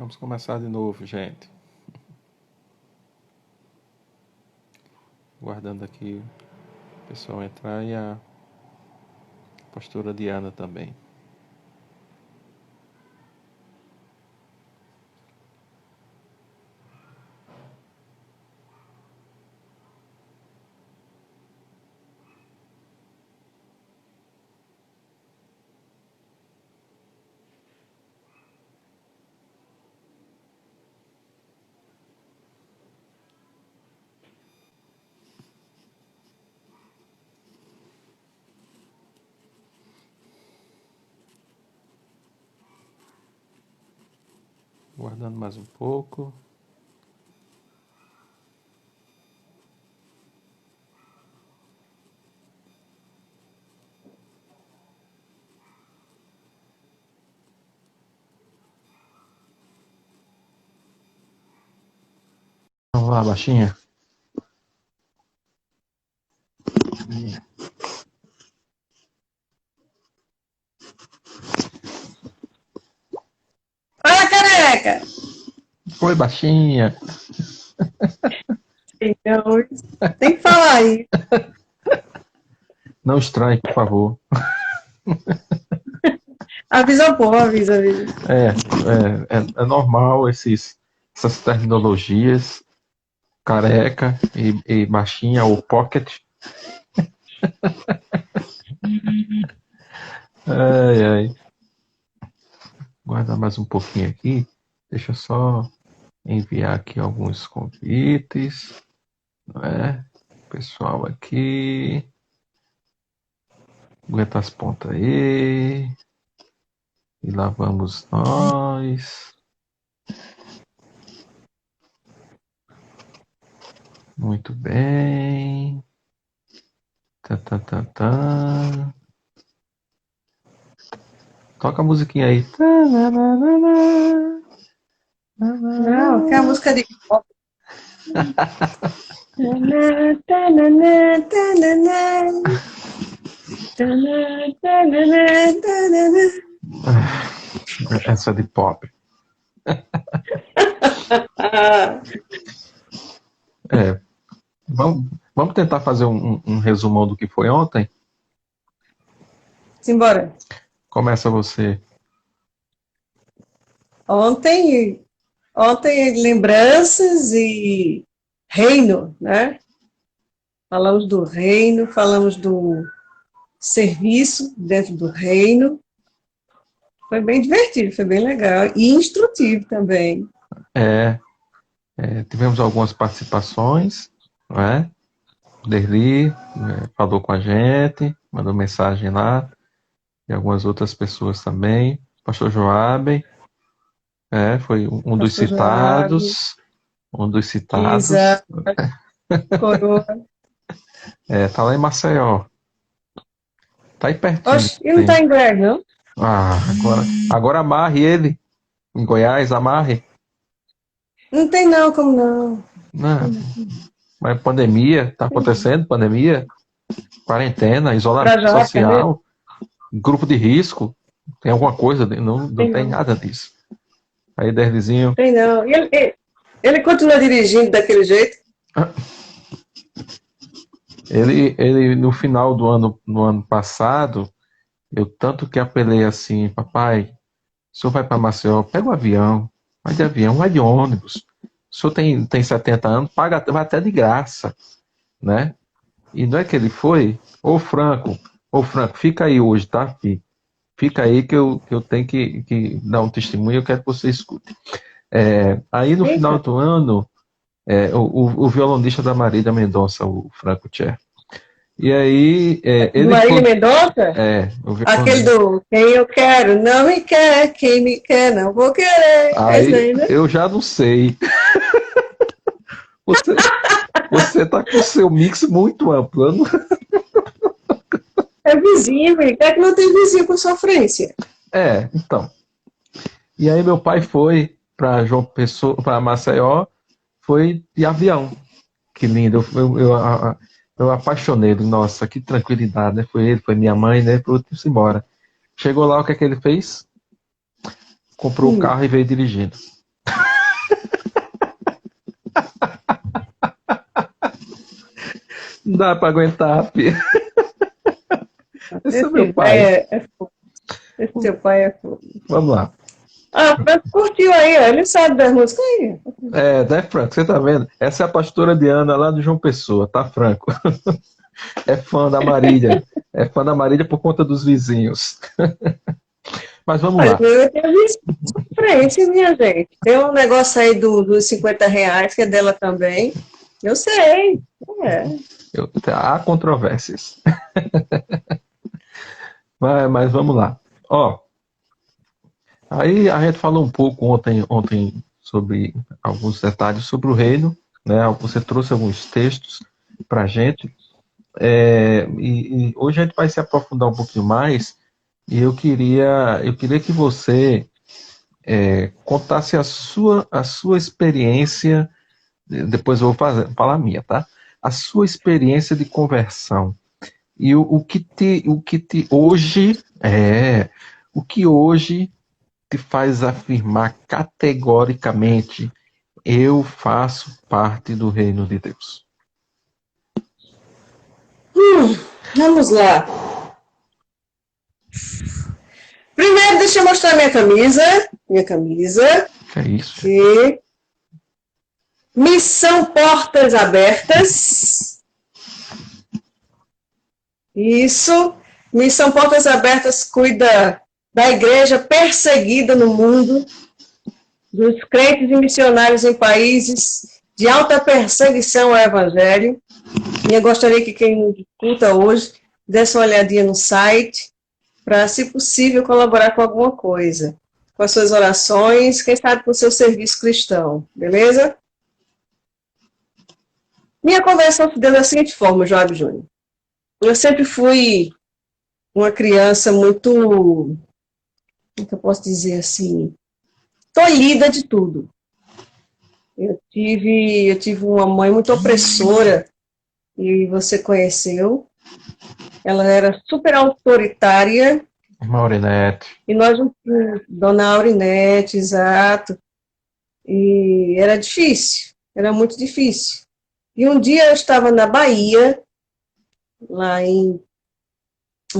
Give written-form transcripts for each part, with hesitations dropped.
Vamos começar de novo, gente. Guardando aqui o pessoal entrar e a postura de Ana também. Guardando mais um pouco. Vamos lá, baixinha. Fala, careca! Oi, baixinha. Então, tem que falar aí. Não estranhe, por favor. Avisa o povo, avisa. É normal essas terminologias. Careca e baixinha ou pocket. Ai, ai. Guardar mais um pouquinho aqui. Deixa eu só enviar aqui alguns convites. Né? Pessoal aqui. Aguenta as pontas aí. E lá vamos nós. Muito bem. Tá, tá, tá, tá. Toca a musiquinha aí. Não, que é a música de pop. Essa é de pop. É, vamos tentar fazer um resumão do que foi ontem? Simbora. Começa você. Ontem, lembranças e reino, né? Falamos do reino, falamos do serviço dentro do reino. Foi bem divertido, foi bem legal. E instrutivo também. Tivemos algumas participações, não é? O Derli falou com a gente, mandou mensagem lá, e algumas outras pessoas também. Pastor Joabe, foi um dos Pastor Joab, citados. Um dos citados. Isa, Coroa. Tá lá em Maceió. Tá aí pertinho. Oxe, e não está em greve, não? Agora amarre ele. Em Goiás, amarre. Não tem não, como não. Não, mas pandemia, tá acontecendo pandemia, quarentena, isolamento Pra já, cadê? social, grupo de risco, tem alguma coisa, não Tem tem não. nada disso. Aí, Derlizinho, Tem não. E ele continua dirigindo daquele jeito? ele no final do ano, no ano passado, eu tanto que apelei assim, papai, o senhor vai para Maceió, pega o avião, vai de ônibus. O senhor tem 70 anos, paga, vai até de graça, né? E não é que ele foi? Ô Franco, fica aí hoje, tá, filho? Fica aí que eu tenho que dar um testemunho, eu quero que você escute. Aí no final Eita. do ano, o violonista da Marília Mendonça, o Franco Tcher. E aí, Do ele Marília foi. Mendonça? O Aquele violonista. do quem eu quero, não me quer, quem me quer, não vou querer. É isso Aí aí, né? eu já não sei. Você, você tá com o seu mix muito amplo. É vizinho, velho. É que não tem vizinho com sofrência. Então. E aí meu pai foi para João Pessoa, para Maceió, foi de avião. Que lindo. Eu apaixonei. Nossa, que tranquilidade, né? Foi ele, foi minha mãe, né? Pronto, embora. Chegou lá, o que é que ele fez? Comprou o carro e veio dirigindo. Não dá para aguentar, filho. Esse é meu Esse pai. é fogo. Esse seu pai é fogo. Vamos lá. Ah, o Franco curtiu aí, ó. Ele sabe das músicas aí. Né, Franco? Você tá vendo? Essa é a pastora Diana lá do João Pessoa, tá, Franco? É fã da Marília. É fã da Marília por conta dos vizinhos. Mas vamos Olha, lá. eu tenho visto frente, minha gente. Tem um negócio aí dos R$ 50, que é dela também. Eu sei. É. Há controvérsias. Mas vamos lá. Ó, aí a gente falou um pouco ontem sobre alguns detalhes sobre o reino, né? Você trouxe alguns textos para a gente. E hoje a gente vai se aprofundar um pouquinho mais. E eu queria que você contasse a sua experiência. Depois eu vou falar a minha, tá? A sua experiência de conversão. E o que hoje te faz afirmar categoricamente: eu faço parte do reino de Deus. Vamos lá. Primeiro, deixa eu mostrar minha camisa. Minha camisa. Que é isso? Que Missão Portas Abertas. Isso. Missão Portas Abertas cuida da igreja perseguida no mundo, dos crentes e missionários em países de alta perseguição ao evangelho. E eu gostaria que quem escuta hoje desse uma olhadinha no site para, se possível, colaborar com alguma coisa. Com as suas orações, quem sabe com o seu serviço cristão. Beleza? Minha conversão se deu da seguinte forma, Joab Júnior. Eu sempre fui uma criança muito, como que eu posso dizer assim, tolhida de tudo. Eu tive uma mãe muito opressora, e você conheceu. Ela era super autoritária. Maurinete. E nós não tínhamos, Dona Aurinete, exato. E era difícil, era muito difícil. E um dia eu estava na Bahia, lá em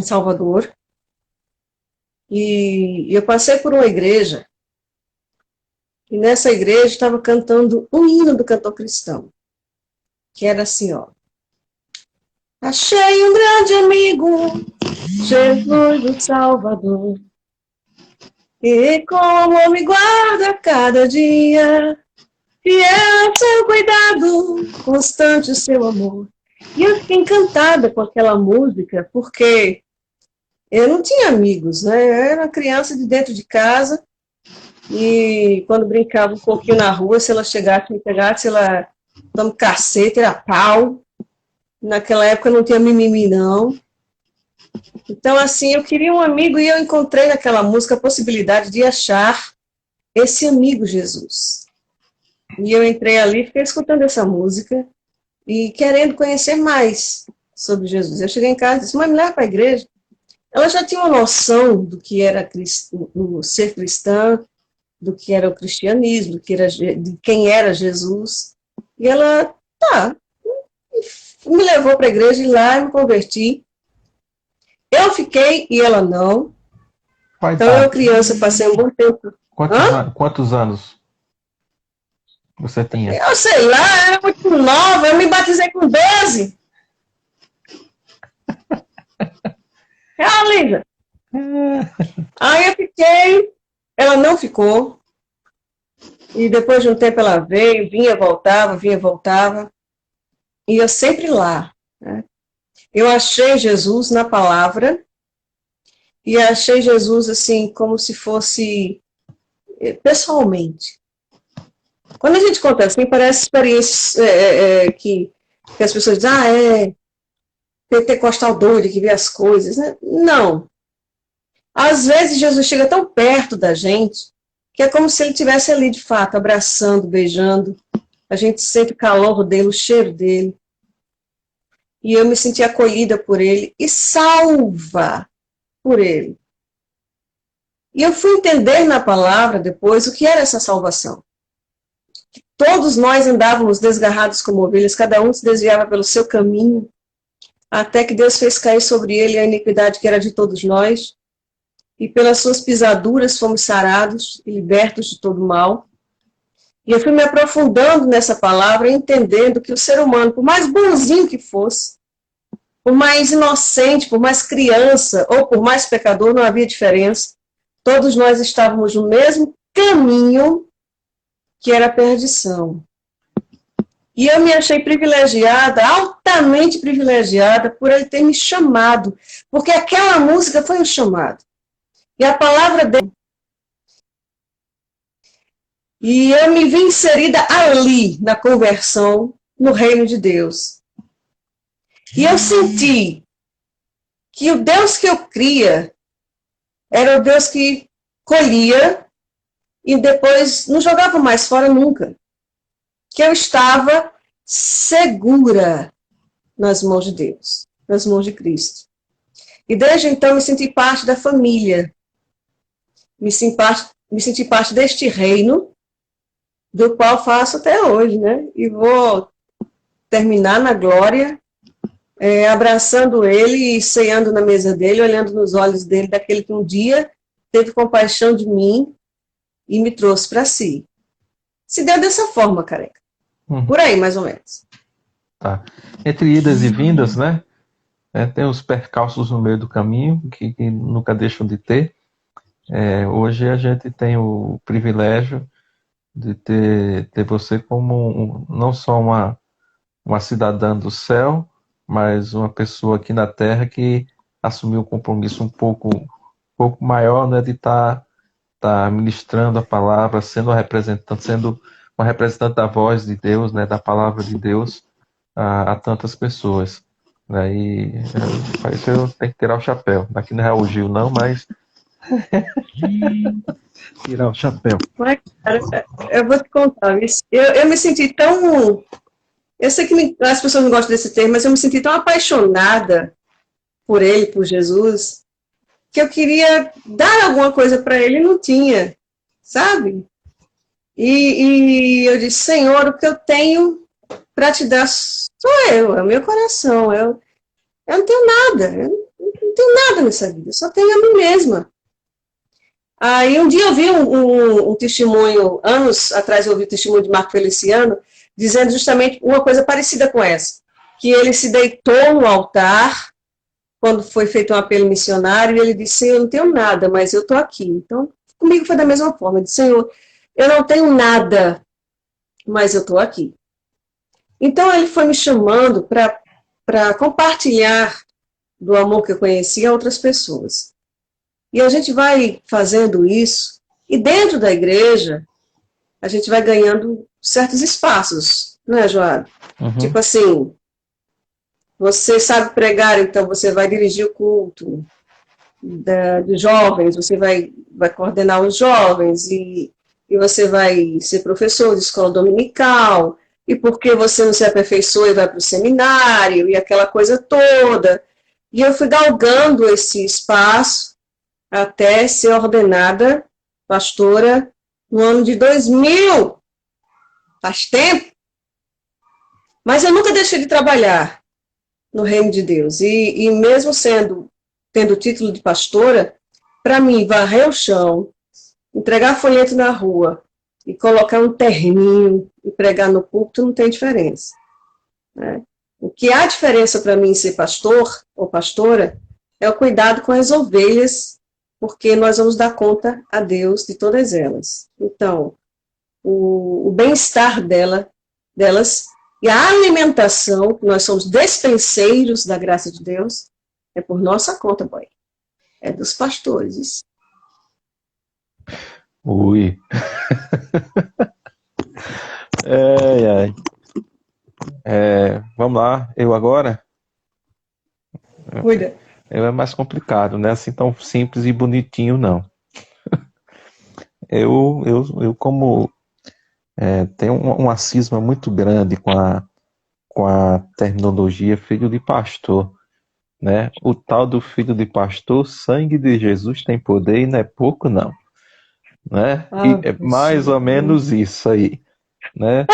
Salvador, e eu passei por uma igreja, e nessa igreja estava cantando um hino do cantor cristão, que era assim, ó. Achei um grande amigo, Jesus do Salvador, e como me guarda cada dia, fiel ao seu cuidado, constante o seu amor. E eu fiquei encantada com aquela música, porque eu não tinha amigos, né? Eu era uma criança de dentro de casa, e quando brincava um pouquinho na rua, se ela chegasse e me pegasse, ela dava um cacete, era pau. Naquela época não tinha mimimi, não. Então, assim, eu queria um amigo e eu encontrei naquela música a possibilidade de achar esse amigo Jesus. E eu entrei ali, fiquei escutando essa música e querendo conhecer mais sobre Jesus. Eu cheguei em casa e disse, mãe, me leva para a igreja. Ela já tinha uma noção do que era o ser cristã, do que era o cristianismo, de quem era Jesus. E ela, tá, me levou para a igreja e lá eu me converti. Eu fiquei e ela não. Então, eu, criança, passei um bom tempo. Quantos anos você tinha? Eu sei lá, eu era muito nova, eu me batizei com 12. Lisa. Aí eu fiquei, ela não ficou. E depois de um tempo ela veio, vinha, voltava. E eu sempre lá. Né? Eu achei Jesus na palavra, e achei Jesus assim, como se fosse pessoalmente. Quando a gente conta assim, parece experiências que as pessoas dizem, pentecostal doido, que vê as coisas. Né? Não. Às vezes Jesus chega tão perto da gente, que é como se ele estivesse ali de fato, abraçando, beijando. A gente sente o calor dele, o cheiro dele. E eu me senti acolhida por ele e salva por ele. E eu fui entender na palavra depois o que era essa salvação. Todos nós andávamos desgarrados como ovelhas, cada um se desviava pelo seu caminho, até que Deus fez cair sobre ele a iniquidade que era de todos nós, e pelas suas pisaduras fomos sarados e libertos de todo mal. E eu fui me aprofundando nessa palavra, entendendo que o ser humano, por mais bonzinho que fosse, por mais inocente, por mais criança, ou por mais pecador, não havia diferença. Todos nós estávamos no mesmo caminho, que era a perdição. E eu me achei privilegiada, altamente privilegiada, por ele ter me chamado, porque aquela música foi um chamado. E a palavra dele. E eu me vi inserida ali, na conversão, no reino de Deus. E eu senti que o Deus que eu cria era o Deus que colhia e depois não jogava mais fora nunca. Que eu estava segura nas mãos de Deus, nas mãos de Cristo. E desde então me senti parte da família. Me senti parte deste reino, do qual faço até hoje, né? E vou terminar na glória, abraçando ele e ceando na mesa dele, olhando nos olhos dele, daquele que um dia teve compaixão de mim e me trouxe para si. Se deu dessa forma, Careca. Por aí, mais ou menos. Tá. Entre idas e vindas, né? Tem os percalços no meio do caminho, que nunca deixam de ter. Hoje a gente tem o privilégio de ter você como não só uma cidadã do céu, mas uma pessoa aqui na terra que assumiu um compromisso um pouco maior, né, de estar ministrando a palavra, sendo uma representante da voz de Deus, né, da palavra de Deus a tantas pessoas. Né, e para isso eu tenho que tirar o chapéu. Aqui não é o Gil não, mas tirar o chapéu. Mas, cara, eu vou te contar, eu me senti tão... Eu sei que as pessoas não gostam desse termo, mas eu me senti tão apaixonada por ele, por Jesus, que eu queria dar alguma coisa para ele e não tinha, sabe? E eu disse, Senhor, o que eu tenho para te dar sou eu, é o meu coração, eu não tenho nada, eu não tenho nada nessa vida, eu só tenho a mim mesma. Aí um dia eu vi um testemunho, anos atrás eu ouvi o testemunho de Marco Feliciano, dizendo justamente uma coisa parecida com essa, que ele se deitou no altar, quando foi feito um apelo missionário, e ele disse, eu não tenho nada, mas eu estou aqui. Então, comigo foi da mesma forma, ele disse, Senhor, eu não tenho nada, mas eu estou aqui. Então, ele foi me chamando para compartilhar do amor que eu conhecia a outras pessoas. E a gente vai fazendo isso, e dentro da igreja, a gente vai ganhando certos espaços, não é, Joab? Uhum. Tipo assim, você sabe pregar, então você vai dirigir o culto de jovens, você vai coordenar os jovens, e você vai ser professor de escola dominical, e porque você não se aperfeiçoa e vai para o seminário, e aquela coisa toda. E eu fui galgando esse espaço até ser ordenada pastora no ano de 2000. Faz tempo. Mas eu nunca deixei de trabalhar no reino de Deus. E mesmo tendo o título de pastora, para mim, varrer o chão, entregar folheto na rua e colocar um terninho e pregar no púlpito não tem diferença. Né? O que há diferença para mim ser pastor ou pastora é o cuidado com as ovelhas, porque nós vamos dar conta a Deus de todas elas. Então, o bem-estar delas e a alimentação, nós somos despenseiros da graça de Deus, é por nossa conta, boy. É dos pastores. Ui. Ai. Vamos lá, eu agora? Cuida. É mais complicado, não é assim tão simples e bonitinho, não. Eu como tenho uma cisma muito grande com a terminologia filho de pastor, né? O tal do filho de pastor, sangue de Jesus tem poder e não é pouco, não. Né? E é mais ou menos isso aí, né?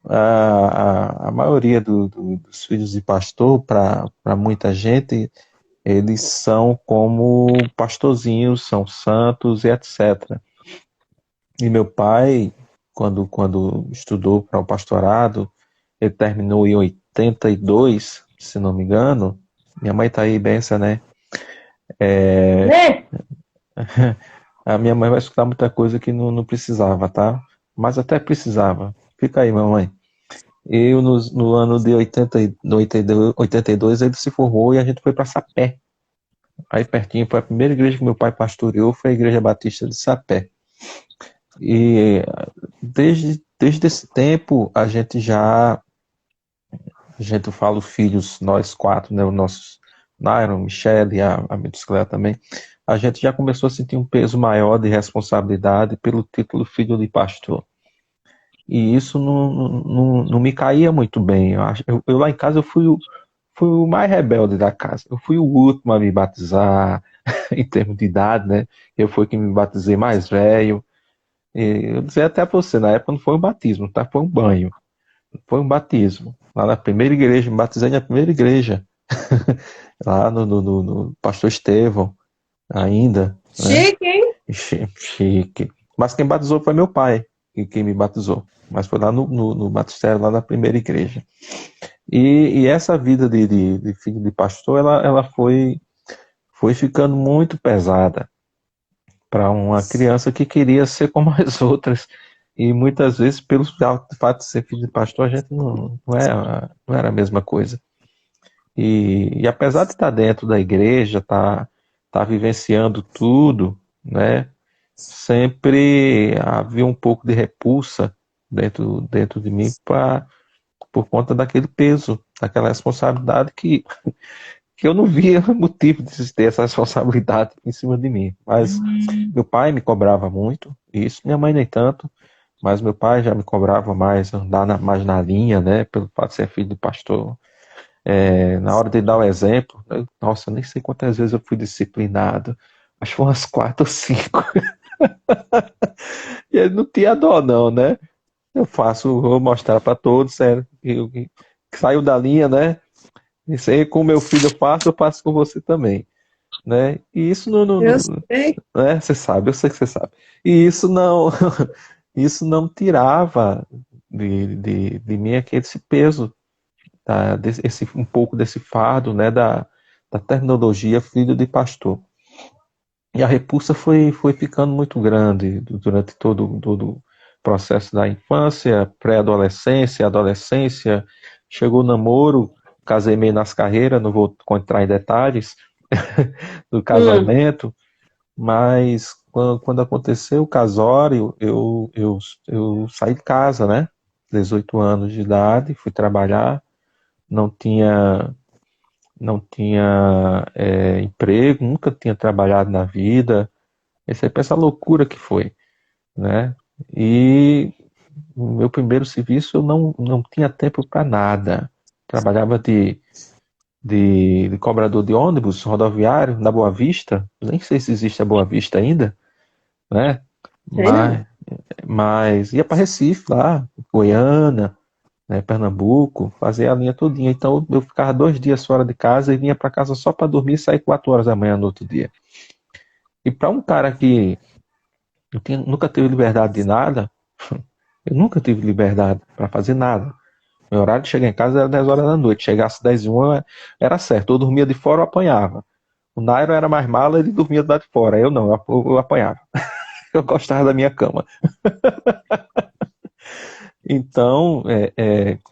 a maioria dos filhos de pastor, para muita gente, eles são como pastorzinhos, são santos e etc. E meu pai, quando estudou para o pastorado, ele terminou em 82, se não me engano. Minha mãe tá aí, benção, né? Né? A minha mãe vai escutar muita coisa que não precisava, tá? Mas até precisava. Fica aí, mamãe. Eu, no ano de 82, ele se formou e a gente foi para Sapé. Aí pertinho, foi a primeira igreja que meu pai pastoreou, foi a Igreja Batista de Sapé. E desde esse tempo, a gente fala os filhos, nós quatro, né, os nossos, Nairon, Michelle, a minha bicicleta também, a gente já começou a sentir um peso maior de responsabilidade pelo título filho de pastor. E isso não me caía muito bem. Eu lá em casa eu fui o mais rebelde da casa. Eu fui o último a me batizar, em termos de idade, né? Eu fui que me batizei mais velho. E eu dizia até pra você, na época não foi um batismo, tá? Foi um banho. Foi um batismo. Lá na primeira igreja, me batizei na primeira igreja. Lá no Pastor Estevão, ainda, né? Chique, hein? Chique. Mas quem batizou foi meu pai, quem me batizou. Mas foi lá no batistério, lá na primeira igreja. E essa vida de filho de pastor, ela foi ficando muito pesada para uma criança que queria ser como as outras. E muitas vezes, pelo fato de ser filho de pastor, a gente não era a mesma coisa. E apesar de estar dentro da igreja, tá vivenciando tudo, né? Sempre havia um pouco de repulsa dentro de mim por conta daquele peso, daquela responsabilidade que eu não via motivo de ter essa responsabilidade em cima de mim. Mas meu pai me cobrava muito, isso, minha mãe nem tanto, mas meu pai já me cobrava mais, andar mais na linha, né, pelo fato de ser filho de pastor. Na hora de dar o exemplo, nossa, eu nem sei quantas vezes eu fui disciplinado, acho que foi umas 4 ou 5. E ele não tinha dó não, né? Vou mostrar para todos, sério, que saiu da linha, né? Isso aí com meu filho eu faço com você também, né? E isso Eu sei. né? Você sabe, eu sei que você sabe. E isso não, isso não tirava de mim esse peso, tá? Um pouco desse fardo, né? Da terminologia filho de pastor. E a repulsa foi ficando muito grande durante todo o processo da infância, pré-adolescência, adolescência, chegou o namoro, casei meio nas carreiras, não vou entrar em detalhes do Hum, casamento, mas quando aconteceu o casório, eu saí de casa, né? 18 anos de idade, fui trabalhar, não tinha, não tinha emprego, nunca tinha trabalhado na vida. Essa aí pensa a loucura que foi, né? E o meu primeiro serviço eu não tinha tempo para nada. Trabalhava de cobrador de ônibus rodoviário na Boa Vista, nem sei se existe a Boa Vista ainda, né? sei não. Mas ia para Recife lá, Goiânia, né, Pernambuco, fazer a linha todinha. Então eu ficava 2 dias fora de casa e vinha para casa só para dormir e sair 4 horas da manhã no outro dia. E para um cara que nunca teve liberdade de nada, eu nunca tive liberdade para fazer nada. Meu horário de chegar em casa era 10 horas da noite. Chegasse 10 e 1 era certo. Eu dormia de fora ou apanhava. O Nairo era mais mala, ele dormia do lado de fora. Eu não, eu apanhava. Eu gostava da minha cama. Então,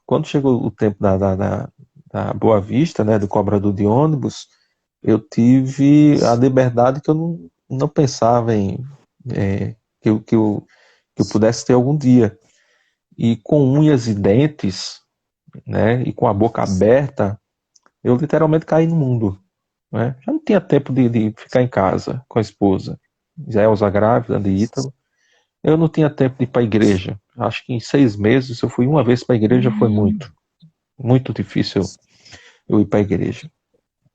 quando chegou o tempo da Boa Vista, né, do cobrador de ônibus, eu tive a liberdade que eu não pensava que eu pudesse ter algum dia. E com unhas e dentes, né, e com a boca aberta, eu literalmente caí no mundo, né? Já não tinha tempo de ficar em casa com a esposa. Elza grávida de Ítalo. Eu não tinha tempo de ir para a igreja. Acho que em 6 meses, se eu fui uma vez para a igreja, foi muito. Muito difícil eu ir para a igreja.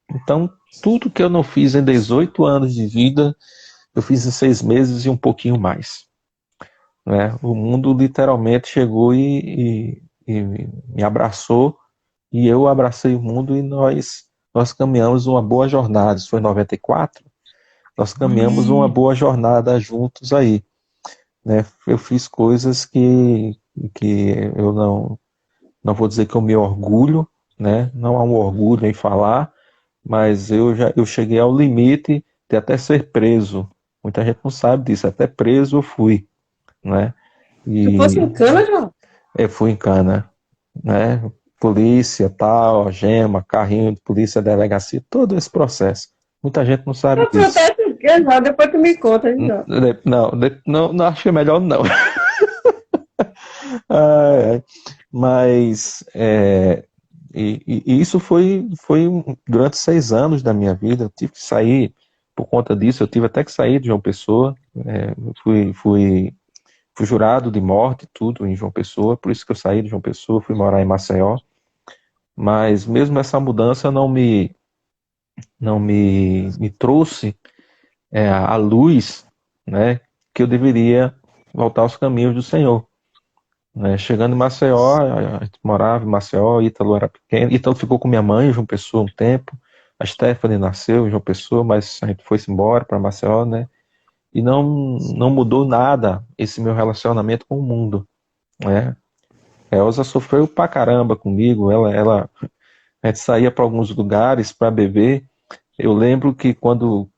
Então, tudo que eu não fiz em 18 anos de vida, eu fiz em 6 meses e um pouquinho mais, né? O mundo literalmente chegou me abraçou, e eu abracei o mundo, e nós caminhamos uma boa jornada. Isso foi em 94. Nós caminhamos uma boa jornada juntos aí, né? Eu fiz coisas que eu não vou dizer que eu me orgulho, né? Não há um orgulho em falar, mas eu cheguei ao limite de até ser preso. Muita gente não sabe disso, até preso eu fui, né? Tu fosse em E cana, João? eu fui em cana, né? Polícia, tal, algema, carrinho de polícia, delegacia, todo esse processo. Muita gente não sabe disso. Acontece o quê, João? Depois tu me conta, hein, João? Não, acho que é melhor não. Ah, mas e isso foi durante 6 anos da minha vida. Eu tive que sair por conta disso. Eu tive até que sair de João Pessoa. Fui jurado de morte, tudo em João Pessoa. Por isso que eu saí de João Pessoa, fui morar em Maceió. Mas mesmo essa mudança não me trouxe a luz, né, que eu deveria voltar aos caminhos do Senhor. Chegando em Maceió, a gente morava em Maceió, Ítalo era pequeno, Ítalo ficou com minha mãe em João Pessoa um tempo, a Stephanie nasceu em João Pessoa, mas a gente foi-se embora para Maceió, né? E não mudou nada esse meu relacionamento com o mundo, né? A Elza sofreu pra caramba comigo, a gente saía para alguns lugares para beber. Eu lembro que quando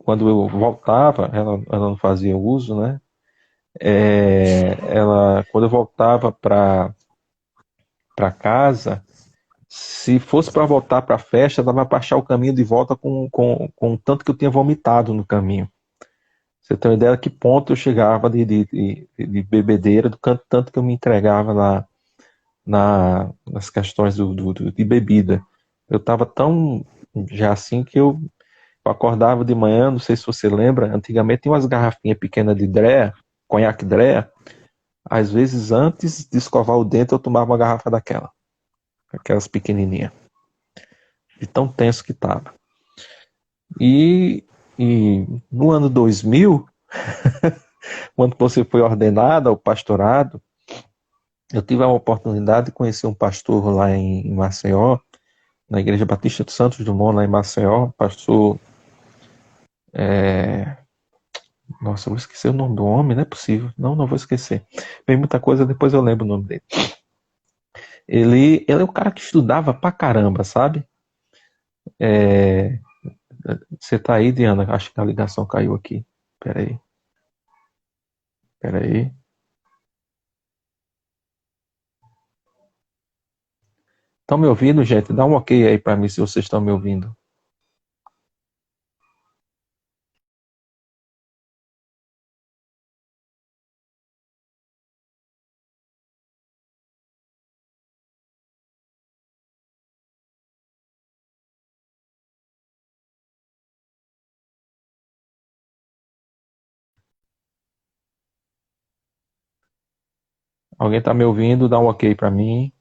eu voltava, ela não fazia uso, né? Quando eu voltava para casa, se fosse para voltar para a festa, dava para achar o caminho de volta com o tanto que eu tinha vomitado no caminho. Você tem uma ideia de que ponto eu chegava de bebedeira, do tanto que eu me entregava nas questões de bebida. Eu estava tão já assim que eu acordava de manhã, não sei se você lembra, antigamente tinha umas garrafinhas pequenas de Drea, conhaque Drea. Às vezes, antes de escovar o dente, eu tomava uma garrafa daquela. Aquelas pequenininhas. De tão tenso que estava. E no ano 2000, quando você foi ordenado ao pastorado, eu tive a oportunidade de conhecer um pastor lá em Maceió, na Igreja Batista de Santos Dumont, lá em Maceió, pastor... Nossa, eu vou esquecer o nome do homem, não é possível. Não vou esquecer. Vem muita coisa, depois eu lembro o nome dele. Ele é um cara que estudava pra caramba, sabe? Você tá aí, Diana? Acho que a ligação caiu aqui. Peraí. Estão me ouvindo, gente? Dá um ok aí pra mim se vocês estão me ouvindo. Alguém tá me ouvindo? Dá um ok pra mim.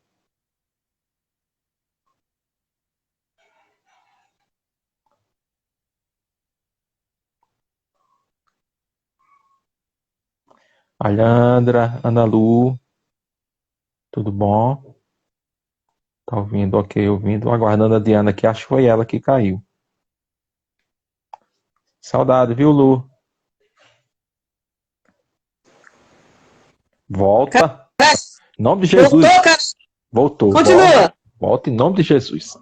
Alhandra, Ana Lu, tudo bom? Tá ouvindo? Ok, ouvindo. Aguardando a Diana, que acho que foi ela que caiu. Saudade, viu, Lu? Volta. Em nome de Voltou, Jesus. cara? Voltou. Volta. Continua. Volta em nome de Jesus.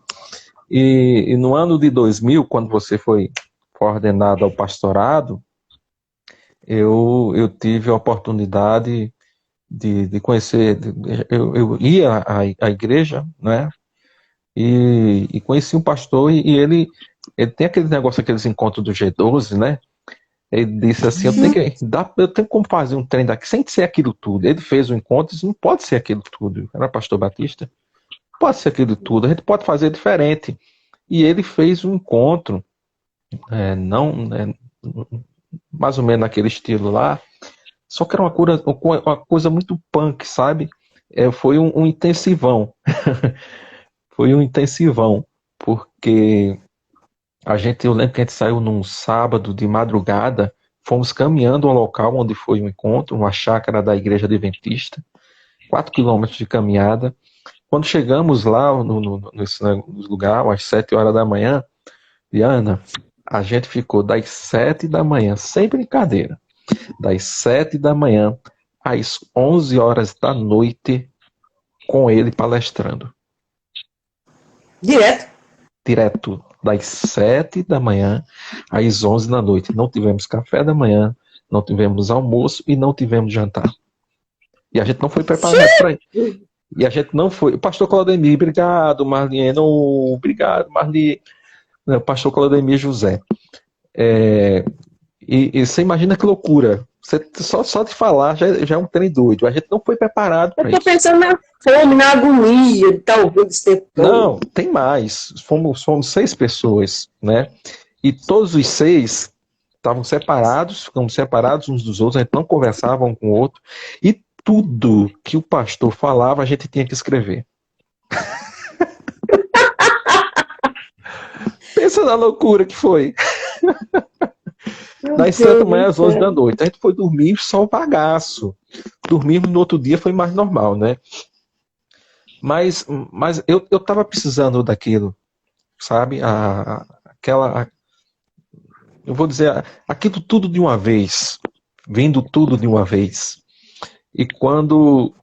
E no ano de 2000, quando você foi ordenado ao pastorado, eu tive a oportunidade de conhecer. Eu ia à igreja, né? E conheci um pastor, e ele tem aquele negócio, aqueles encontros do G12, né? Ele disse assim: eu tenho como fazer um trem daqui sem ser aquilo tudo. Ele fez um encontro e disse: não pode ser aquilo tudo. Era pastor Batista. Não pode ser aquilo tudo, a gente pode fazer diferente. E ele fez um encontro, não, mais ou menos naquele estilo lá, só que era uma coisa muito punk, sabe? Foi um intensivão. Foi um intensivão, porque eu lembro que a gente saiu num sábado de madrugada, fomos caminhando ao local onde foi o encontro, uma chácara da Igreja Adventista. 4 quilômetros de caminhada. Quando chegamos lá nesse lugar, às 7 horas da manhã, Diana, a gente ficou das 7 da manhã, sem brincadeira, das 7 da manhã às 11 horas da noite, com ele palestrando. Direto? Direto, das 7 da manhã às 11 da noite. Não tivemos café da manhã, não tivemos almoço e não tivemos jantar. E a gente não foi preparado para isso. E a gente não foi. O pastor Claudemir, obrigado, Marlene. Obrigado, Marli. O pastor Claudemir José. E você imagina que loucura. Você, só de falar já é um trem doido. A gente não foi preparado para Eu isso. estou pensando na fome, na agonia de talvez ter todo. Não, tem mais. Fomos 6 pessoas, né? E todos os 6 estavam separados, ficamos separados uns dos outros, a gente não conversava um com o outro. E tudo que o pastor falava, a gente tinha que escrever. Pensa na loucura que foi. Das 7 da manhã às 11 da noite. A gente foi dormir só o bagaço. Dormimos no outro dia, foi mais normal, né? Mas eu tava precisando daquilo, sabe? Eu vou dizer, aquilo tudo de uma vez. Vendo tudo de uma vez. E quando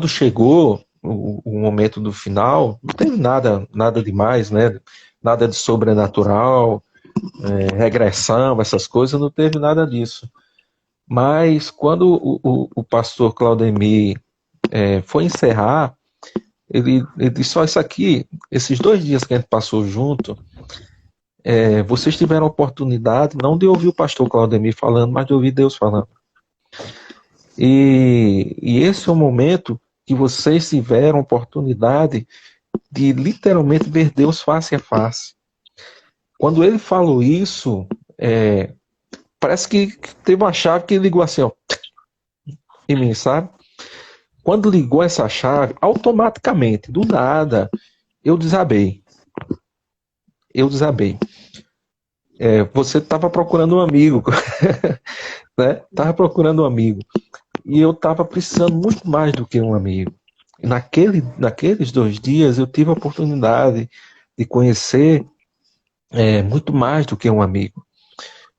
chegou o momento do final, não teve nada demais, né? Nada de sobrenatural, regressão, essas coisas, não teve nada disso. Mas quando o pastor Claudemir foi encerrar, ele disse, isso aqui, esses 2 dias que a gente passou junto, vocês tiveram a oportunidade, não de ouvir o pastor Claudemir falando, mas de ouvir Deus falando. E esse é o momento que vocês tiveram a oportunidade de literalmente ver Deus face a face. Quando ele falou isso, parece que teve uma chave que ligou assim, ó, em mim, sabe? Quando ligou essa chave, automaticamente, do nada, eu desabei. Você estava procurando um amigo, né? Estava procurando um amigo. E eu estava precisando muito mais do que um amigo. E naqueles 2 dias eu tive a oportunidade de conhecer muito mais do que um amigo.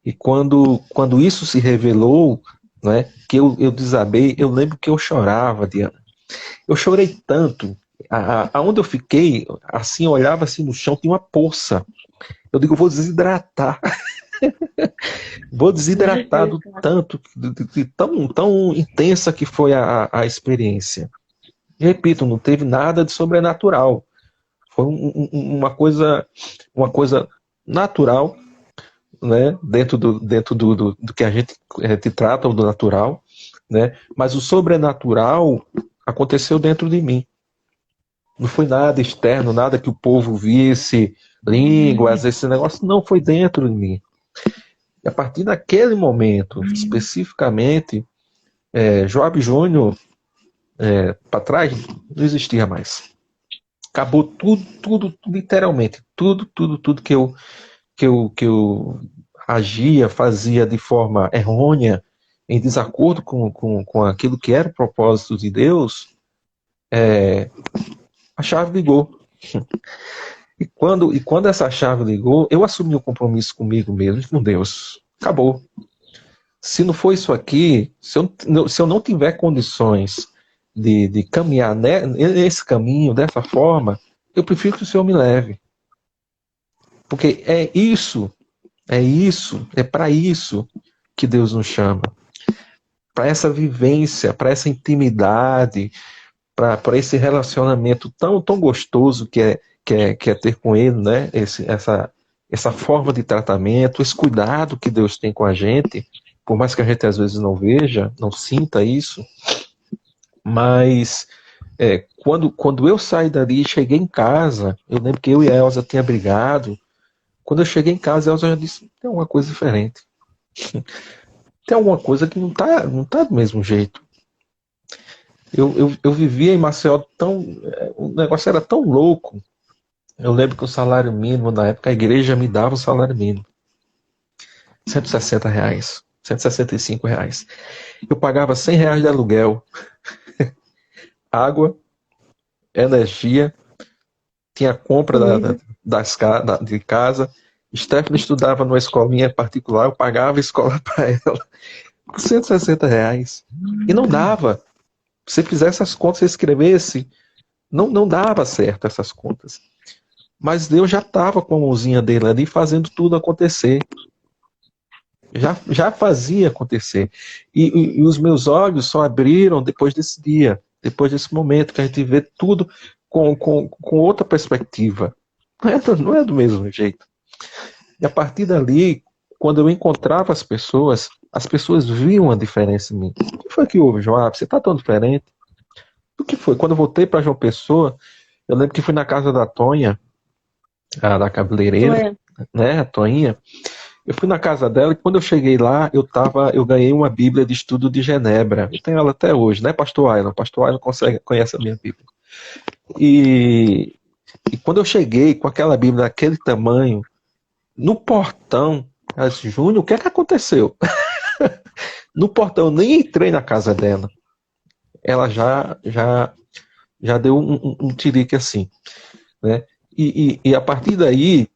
E quando isso se revelou, né, que eu desabei, eu lembro que eu chorava, Diana. Eu chorei tanto, aonde eu fiquei, assim, eu olhava assim no chão, tinha uma poça. Eu digo, vou desidratar. Vou desidratar do tanto, de tão intensa que foi a experiência. E repito, não teve nada de sobrenatural. Foi uma coisa natural, né? Dentro do que a gente trata, do natural, né? Mas o sobrenatural aconteceu dentro de mim. Não foi nada externo, nada que o povo visse, línguas, esse negócio, não, foi dentro de mim. E a partir daquele momento, especificamente, Joab Júnior, para trás, não existia mais. Acabou tudo, literalmente, tudo que eu agia, fazia de forma errônea, em desacordo com aquilo que era o propósito de Deus, a chave ligou. E quando essa chave ligou, eu assumi o compromisso comigo mesmo, com Deus. Acabou. Se não for isso aqui, se eu não tiver condições de caminhar nesse caminho, dessa forma, eu prefiro que o Senhor me leve. Porque é para isso que Deus nos chama. Para essa vivência, para essa intimidade, para esse relacionamento tão gostoso que é ter com Ele, né? Essa forma de tratamento, esse cuidado que Deus tem com a gente, por mais que a gente às vezes não veja, não sinta isso, mas quando eu saí dali e cheguei em casa, eu lembro que eu e a Elza tinha brigado. Quando eu cheguei em casa, a Elza já disse, tem alguma coisa diferente. Tem alguma coisa que não tá do mesmo jeito. Eu vivia em Maceió o negócio era tão louco. Eu lembro que o salário mínimo, na época, a igreja me dava o salário mínimo. R$ 160, R$ 165. Eu pagava R$ 100 de aluguel. água, energia, tinha compra Comida. de casa. Stephanie estudava numa escolinha particular, eu pagava a escola para ela, por R$ 160. E não dava. Se você fizesse as contas, se escrevesse, não dava certo essas contas. Mas Deus já estava com a mãozinha dele ali fazendo tudo acontecer. Já fazia acontecer. E os meus olhos só abriram depois desse dia, depois desse momento, que a gente vê tudo com outra perspectiva. Não é do mesmo jeito. E a partir dali, quando eu encontrava as pessoas viam a diferença em mim. O que foi que houve, Joab? Você está tão diferente? O que foi? Quando eu voltei para João Pessoa, eu lembro que fui na casa da Tonha, a da cabeleireira, Tonha. né, a Toinha. Eu fui na casa dela e quando eu cheguei lá, eu ganhei uma Bíblia de Estudo de Genebra. Eu tenho ela até hoje, né, Pastor Aylan? Pastor Aylan conhece a minha Bíblia. E, e quando eu cheguei com aquela Bíblia daquele tamanho, no portão, ela disse, Júnior, o que é que aconteceu? No portão, eu nem entrei na casa dela. Ela já deu um tirique assim, né? E a partir daí,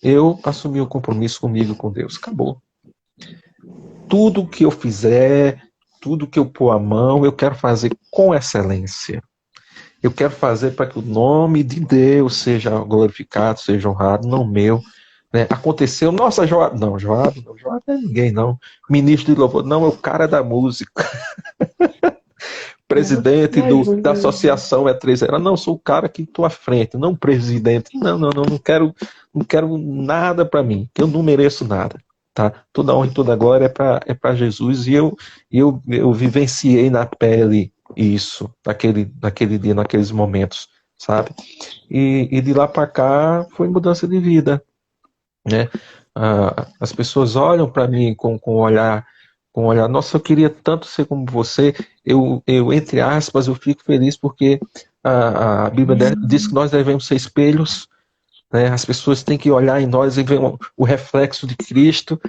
eu assumi o compromisso comigo, com Deus. Acabou. Tudo que eu fizer, tudo que eu pôr a mão, eu quero fazer com excelência. Eu quero fazer para que o nome de Deus seja glorificado, seja honrado, não meu. Né? Aconteceu, nossa, Joab. Não, Joab não é ninguém, não. Ministro de louvor, não, é o cara da música. Presidente da associação E3. Ela, não, sou o cara que estou à frente, não presidente. Não quero nada para mim, que eu não mereço nada. Tá? Toda honra e toda glória é para Jesus, e eu vivenciei na pele isso, naquele dia, naqueles momentos, sabe? E de lá para cá foi mudança de vida, né? As pessoas olham para mim com um olhar, nossa, eu queria tanto ser como você. Entre aspas, eu fico feliz porque a Bíblia diz que nós devemos ser espelhos, né? As pessoas têm que olhar em nós e ver o reflexo de Cristo,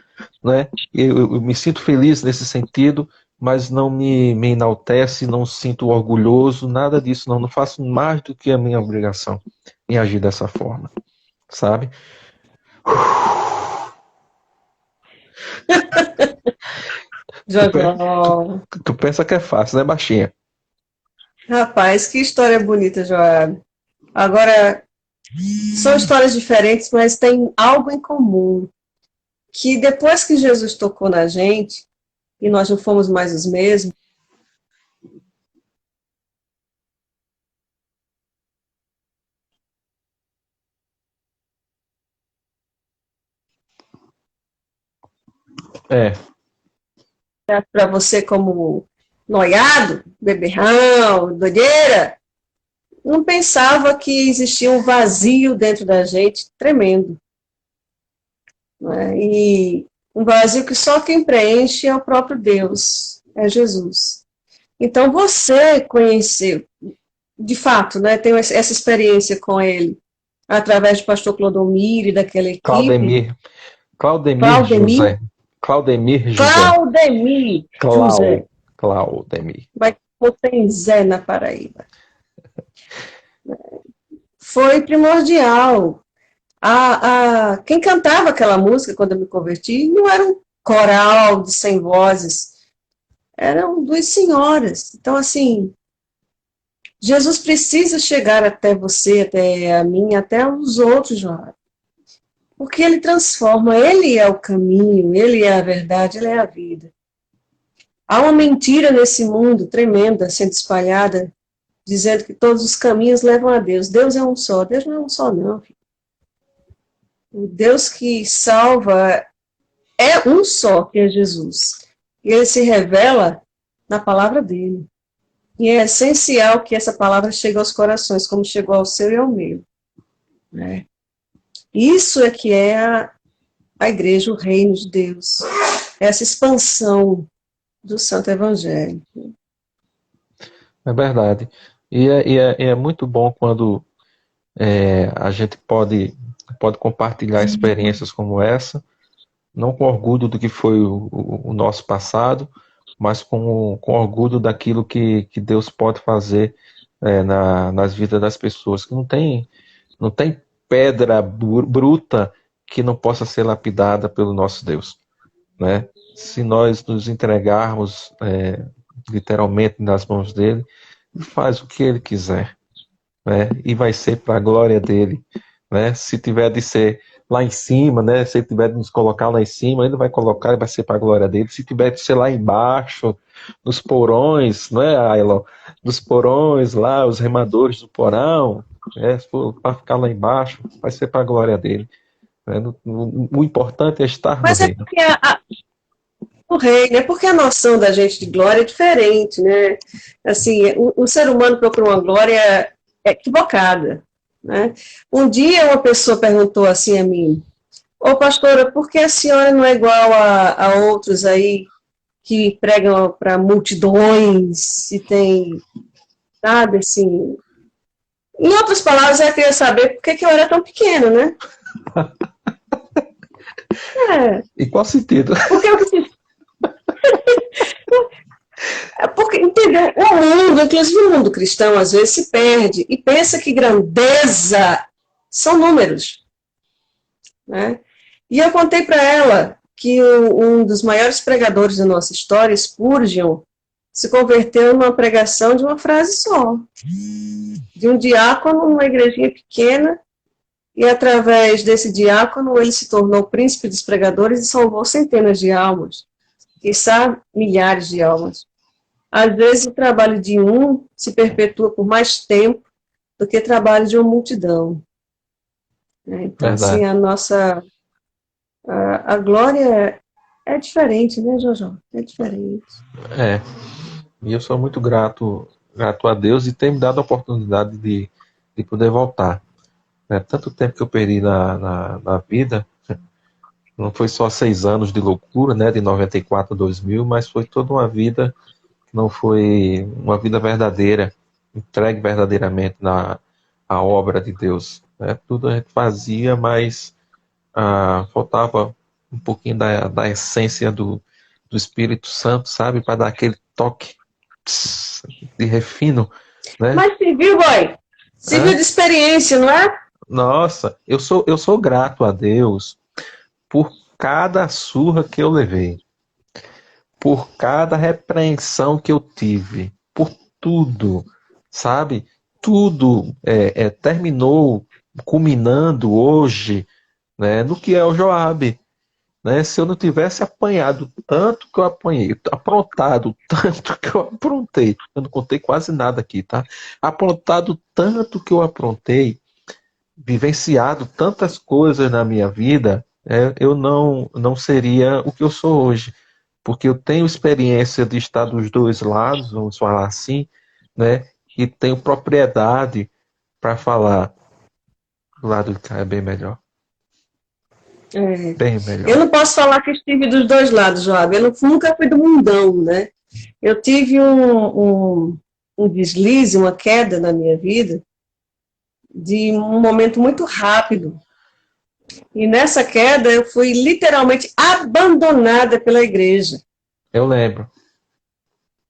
né? Eu me sinto feliz nesse sentido, mas não me enaltece, não sinto orgulhoso, nada disso, não faço mais do que a minha obrigação em agir dessa forma, sabe? Tu, pe- Jojo. tu pensa que é fácil, né, baixinha? Rapaz, que história bonita, Joab. Agora, são histórias diferentes, mas tem algo em comum. Que depois que Jesus tocou na gente, e nós não fomos mais os mesmos, É, para você como noiado, beberrão, doideira, não pensava que existia um vazio dentro da gente tremendo. Né? E um vazio que só quem preenche é o próprio Deus, é Jesus. Então você conheceu, de fato, né, tem essa experiência com ele, através do pastor Clodomiro e daquela equipe, Claudemir, Claudemir Claudemir, José, Claudemir José, Claudemir José, Claudemir. vai botar em Zé na Paraíba. Foi primordial. Quem cantava aquela música quando eu me converti não era um coral de 100 vozes, eram duas senhoras. Então, assim, Jesus precisa chegar até você, até a mim, até os outros, João. Porque ele transforma, ele é o caminho, ele é a verdade, ele é a vida. Há uma mentira nesse mundo tremenda sendo espalhada, dizendo que todos os caminhos levam a Deus. Deus é um só. Deus não é um só, não, filho. O Deus que salva é um só, que é Jesus. E ele se revela na palavra dele. E é essencial que essa palavra chegue aos corações, como chegou ao seu e ao meu. Né? Isso é que é a igreja, o reino de Deus. Essa expansão do Santo Evangelho. É verdade. E é muito bom quando a gente pode compartilhar experiências como essa, não com orgulho do que foi o nosso passado, mas com orgulho daquilo que Deus pode fazer nas vidas das pessoas, que não tem pedra bruta que não possa ser lapidada pelo nosso Deus, né? Se nós nos entregarmos literalmente nas mãos dele, ele faz o que ele quiser, né? E vai ser para a glória dele, né? Se tiver de ser lá em cima, né? Se ele tiver de nos colocar lá em cima, ele vai colocar e vai ser para a glória dele. Se tiver de ser lá embaixo, nos porões, não é, Ailon? Nos porões lá, os remadores do porão, se for para ficar lá embaixo, vai ser para a glória dele. Né? O importante é estar no Mas é reino. porque o reino, é porque a noção da gente de glória é diferente, né? Assim, o ser humano procura uma glória equivocada, né? Um dia uma pessoa perguntou assim a mim: ô pastora, por que a senhora não é igual a outros aí que pregam para multidões e tem, sabe, assim... Em outras palavras, eu queria saber por que eu era tão pequeno, né? Em qual sentido? Porque eu porque, entendeu? O mundo, inclusive o mundo cristão, às vezes se perde e pensa que grandeza são números, né? E eu contei para ela que um dos maiores pregadores da nossa história, Spurgeon, se converteu numa pregação de uma frase só, de um diácono numa igrejinha pequena, e através desse diácono ele se tornou príncipe dos pregadores e salvou centenas de almas, quiçá milhares de almas. Às vezes o trabalho de um se perpetua por mais tempo do que o trabalho de uma multidão. Então, assim, Verdade. a glória é diferente, né, Jojo? É diferente. É. E eu sou muito grato a Deus e ter me dado a oportunidade de poder voltar. Né? Tanto tempo que eu perdi na vida, não foi só 6 anos de loucura, né, de 94 a 2000, mas foi toda uma vida que não foi uma vida verdadeira, entregue verdadeiramente na a obra de Deus. Né? Tudo a gente fazia, mas faltava um pouquinho da essência do Espírito Santo, sabe, para dar aquele toque de refino, né? Mas serviu, boy. Serviu Hã? de experiência, não é? Nossa, eu sou grato a Deus por cada surra que eu levei, por cada repreensão que eu tive, por tudo, sabe? Tudo terminou culminando hoje, né, no que é o Joabe. Né? Se eu não tivesse apanhado tanto que eu apanhei, aprontado tanto que eu aprontei, eu não contei quase nada aqui, tá? Aprontado tanto que eu aprontei, vivenciado tantas coisas na minha vida, eu não seria o que eu sou hoje, porque eu tenho experiência de estar dos dois lados, vamos falar assim, né? E tenho propriedade para falar do lado de cá é bem melhor, É. bem Eu melhor. não posso falar que estive dos dois lados, Joab. Nunca fui do mundão, né? Eu tive um deslize, uma queda na minha vida, de um momento muito rápido. E nessa queda eu fui literalmente abandonada pela igreja. Eu lembro.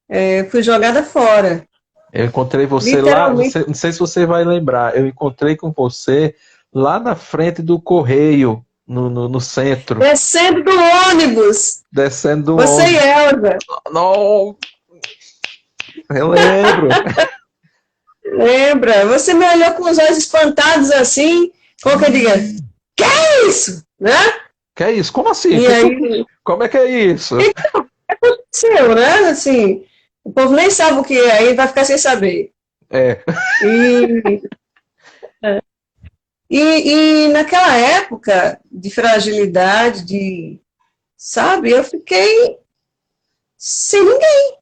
Eu fui jogada fora. Eu encontrei você lá, Literalmente. não sei se você vai lembrar, eu encontrei com você lá na frente do Correio, no centro, Descendo do ônibus. descendo do Você e ônibus. Elza. Não, eu lembro. Lembra? Você me olhou com os olhos espantados assim, como que eu diga, que é isso? Né? Que é isso? Como assim? E aí, Como é que é isso? aconteceu, né? Assim, o povo nem sabe o que é, aí vai ficar sem saber. É, E, e naquela época de fragilidade, sabe, eu fiquei sem ninguém.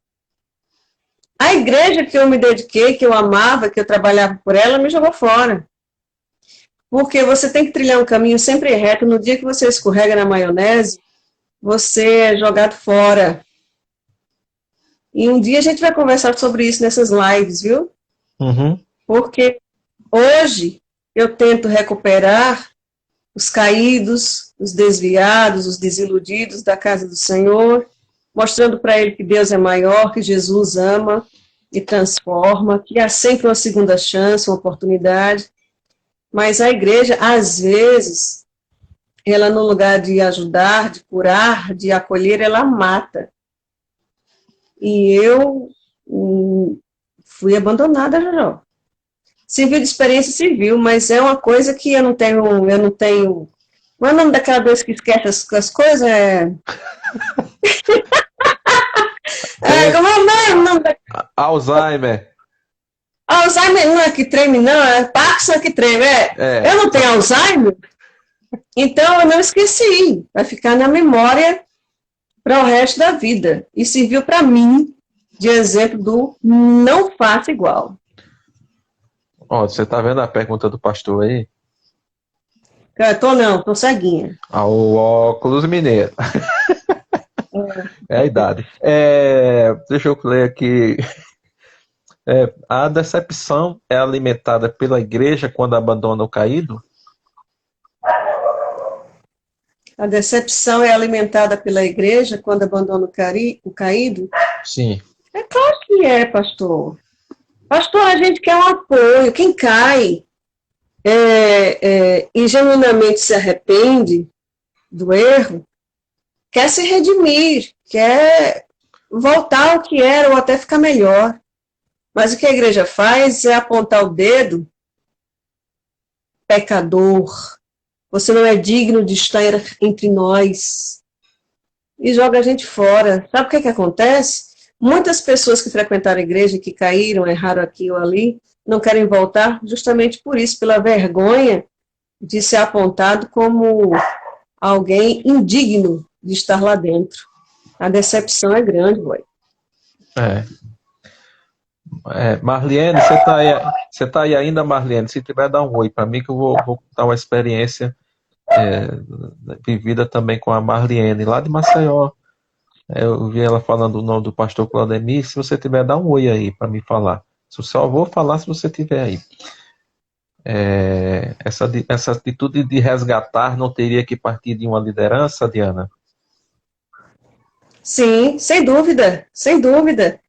A igreja que eu me dediquei, que eu amava, que eu trabalhava por ela, me jogou fora. Porque você tem que trilhar um caminho sempre reto. No dia que você escorrega na maionese, você é jogado fora. E um dia a gente vai conversar sobre isso nessas lives, viu? uhum, Porque hoje eu tento recuperar os caídos, os desviados, os desiludidos da casa do Senhor, mostrando para ele que Deus é maior, que Jesus ama, e transforma, que há sempre uma segunda chance, uma oportunidade, mas a igreja, às vezes, ela no lugar de ajudar, de curar, de acolher, ela mata. E eu fui abandonada, Jojo. Civil de experiência civil, mas é uma coisa que eu não tenho, qual é o nome daquela doença que esquece as coisas? Como é o nome da... Alzheimer. Alzheimer não é que treme, não, é Parkinson que treme, Eu não tenho Alzheimer, então eu não esqueci, vai ficar na memória para o resto da vida, e serviu para mim de exemplo do não faça igual. Você está vendo a pergunta do pastor aí? Tô ceguinha. O óculos mineiro. É a idade. Deixa eu ler aqui. A decepção é alimentada pela igreja quando abandona o caído? A decepção é alimentada pela igreja quando abandona o caído? Sim. É claro que é, pastor. Pastor, a gente quer um apoio. Quem cai e genuinamente se arrepende do erro, quer se redimir, quer voltar ao que era ou até ficar melhor. Mas o que a igreja faz é apontar o dedo, pecador, você não é digno de estar entre nós, e joga a gente fora. Sabe o que acontece? Muitas pessoas que frequentaram a igreja, que caíram, erraram aqui ou ali, não querem voltar justamente por isso, pela vergonha de ser apontado como alguém indigno de estar lá dentro. A decepção é grande, boy. Marliene, você tá aí ainda, Marliene? Se tiver, dá um oi para mim, que eu vou contar uma experiência vivida também com a Marliene, lá de Maceió. Eu vi ela falando o nome do pastor Claudemir. Se você tiver, dá um oi aí para me falar. Só vou falar se você tiver aí. Essa atitude de resgatar não teria que partir de uma liderança, Diana? Sim, sem dúvida, sem dúvida.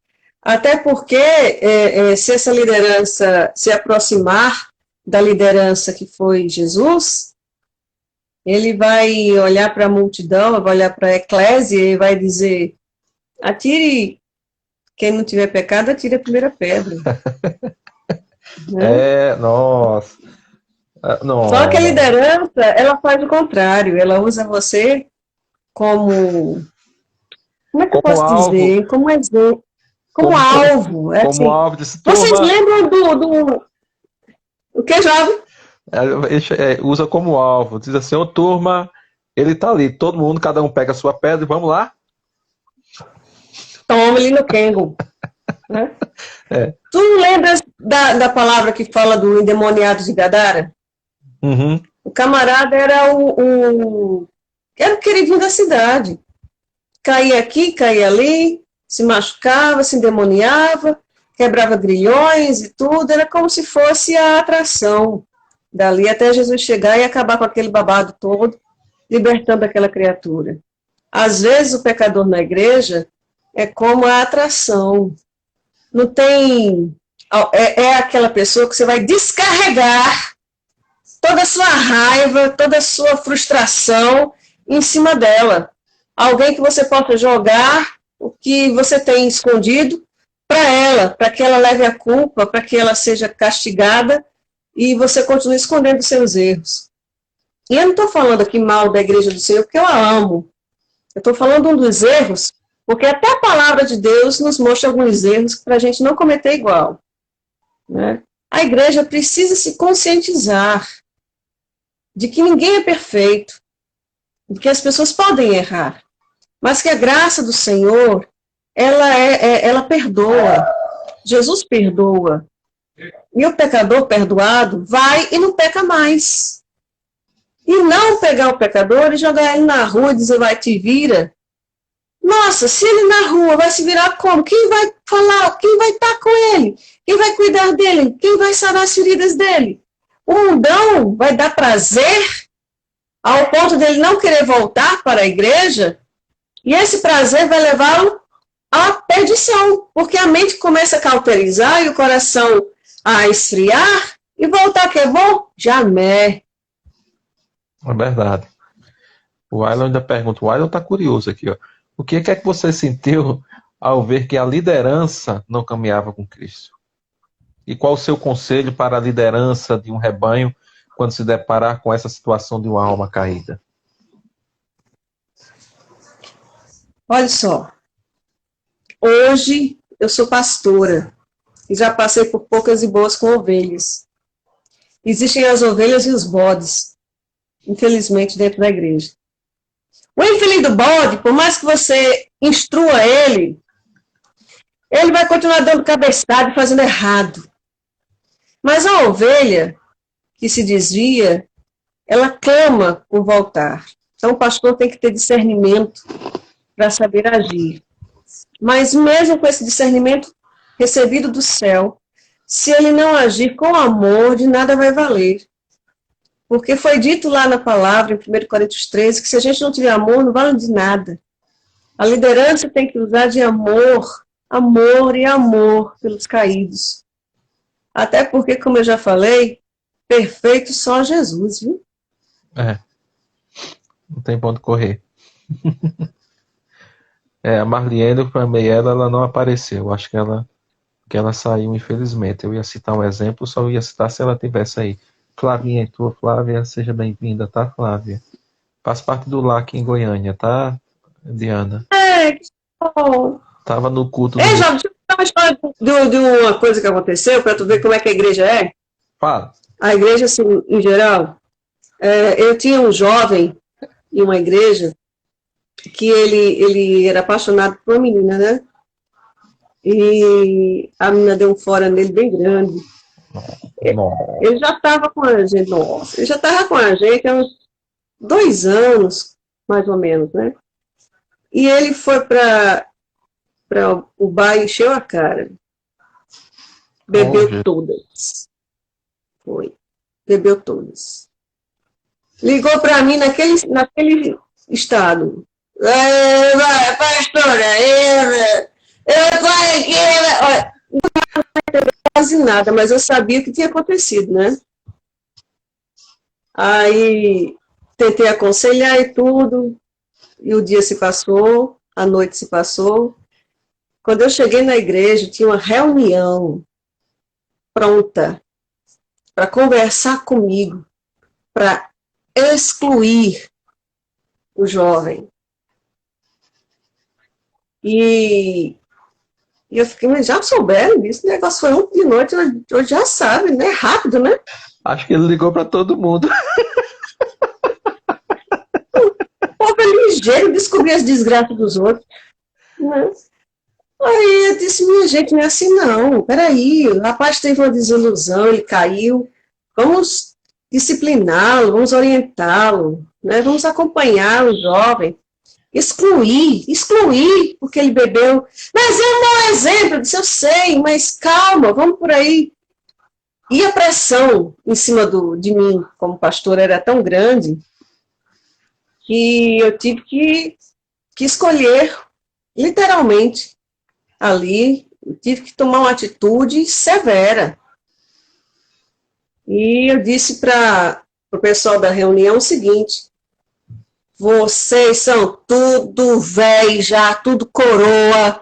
Até porque se essa liderança se aproximar da liderança que foi Jesus, ele vai olhar para a multidão, vai olhar para a eclésia e vai dizer: atire, quem não tiver pecado, atire a primeira pedra. Né? Nossa. Só que a liderança, ela faz o contrário, ela usa você como é que eu posso dizer? Como exemplo. Como alvo. Como alvo de Vocês lembram do... O que, jovem? Usa como alvo. Diz assim, turma, ele tá ali. Todo mundo, cada um pega a sua pedra e vamos lá? Toma ele no Kengo. Né? Tu lembras da palavra que fala do endemoniado de Gadara? Uhum. O camarada era era o queridinho da cidade. Caía aqui, caía ali, se machucava, se endemoniava, quebrava grilhões e tudo, era como se fosse a atração dali até Jesus chegar e acabar com aquele babado todo, libertando aquela criatura. Às vezes o pecador na igreja é como a atração. Não tem... É aquela pessoa que você vai descarregar toda a sua raiva, toda a sua frustração em cima dela. Alguém que você possa jogar o que você tem escondido para ela, para que ela leve a culpa, para que ela seja castigada e você continue escondendo os seus erros. E eu não estou falando aqui mal da Igreja do Senhor, porque eu a amo. Eu estou falando um dos erros, porque até a palavra de Deus nos mostra alguns erros para a gente não cometer igual. Né? A igreja precisa se conscientizar de que ninguém é perfeito, de que as pessoas podem errar, mas que a graça do Senhor, ela perdoa. Jesus perdoa. E o pecador perdoado vai e não peca mais. E não pegar o pecador e jogar ele na rua e dizer, vai, te vira. Nossa, se ele na rua vai se virar como? Quem vai falar? Quem vai estar com ele? Quem vai cuidar dele? Quem vai sarar as feridas dele? O mundão vai dar prazer ao ponto dele não querer voltar para a igreja, e esse prazer vai levá-lo a perdição, porque a mente começa a cauterizar e o coração a esfriar e voltar que é bom? Jamais. É verdade. O Ailon ainda pergunta, o Ailon está curioso aqui, ó. O que é que você sentiu ao ver que a liderança não caminhava com Cristo? E qual o seu conselho para a liderança de um rebanho quando se deparar com essa situação de uma alma caída? Olha só, hoje eu sou pastora e já passei por poucas e boas com ovelhas. Existem as ovelhas e os bodes, infelizmente, dentro da igreja. O infeliz do bode, por mais que você instrua ele, ele vai continuar dando cabeçada e fazendo errado. Mas a ovelha que se desvia, ela clama por voltar. Então o pastor tem que ter discernimento para saber agir. Mas mesmo com esse discernimento recebido do céu, se ele não agir com amor, de nada vai valer. Porque foi dito lá na palavra, em 1 Coríntios 13, que se a gente não tiver amor, não vale de nada. A liderança tem que usar de amor, amor e amor pelos caídos. Até porque, como eu já falei, perfeito só Jesus, viu? É, não tem ponto correr. A Marliene, eu chamei ela, ela não apareceu. Acho que ela saiu, infelizmente. Eu ia citar um exemplo, só ia citar se ela tivesse aí. Flavinha, e tua Flávia, seja bem-vinda, tá, Flávia? Faz parte do LAC em Goiânia, tá, Diana? Que bom. Tava no culto do... Ei, Jovem, deixa eu contar uma história de uma coisa que aconteceu, para tu ver como é que a igreja é. Fala. A igreja, assim, em geral, eu tinha um jovem em uma igreja que ele era apaixonado por uma menina, né? E a menina deu um fora nele bem grande. Nossa. Ele já estava com a gente, nossa, ele já estava com a gente há uns 2 anos, mais ou menos, né? E ele foi para o bar e encheu a cara. Bebeu todas. Foi. Bebeu todas. Ligou para mim naquele estado. Pastora, eu tô aqui. Olha, não quase nada, mas eu sabia o que tinha acontecido, né? Aí tentei aconselhar e tudo, e o dia se passou, a noite se passou. Quando eu cheguei na igreja, tinha uma reunião pronta para conversar comigo, para excluir o jovem. E eu fiquei, mas já souberam disso? O negócio foi ontem de noite, hoje já sabe, né? Rápido, né? Acho que ele ligou para todo mundo. O povo é ligeiro, descobrir as desgraças dos outros. Né? Aí eu disse, minha gente, não é assim não. Peraí, o rapaz teve uma desilusão, ele caiu. Vamos discipliná-lo, vamos orientá-lo, né? Vamos acompanhar o jovem. Excluir, porque ele bebeu. Mas é um mau exemplo, eu disse, eu sei, mas calma, vamos por aí. E a pressão em cima de mim, como pastor, era tão grande que eu tive que escolher, literalmente, ali, eu tive que tomar uma atitude severa. E eu disse para o pessoal da reunião o seguinte: vocês são tudo velho já, tudo coroa.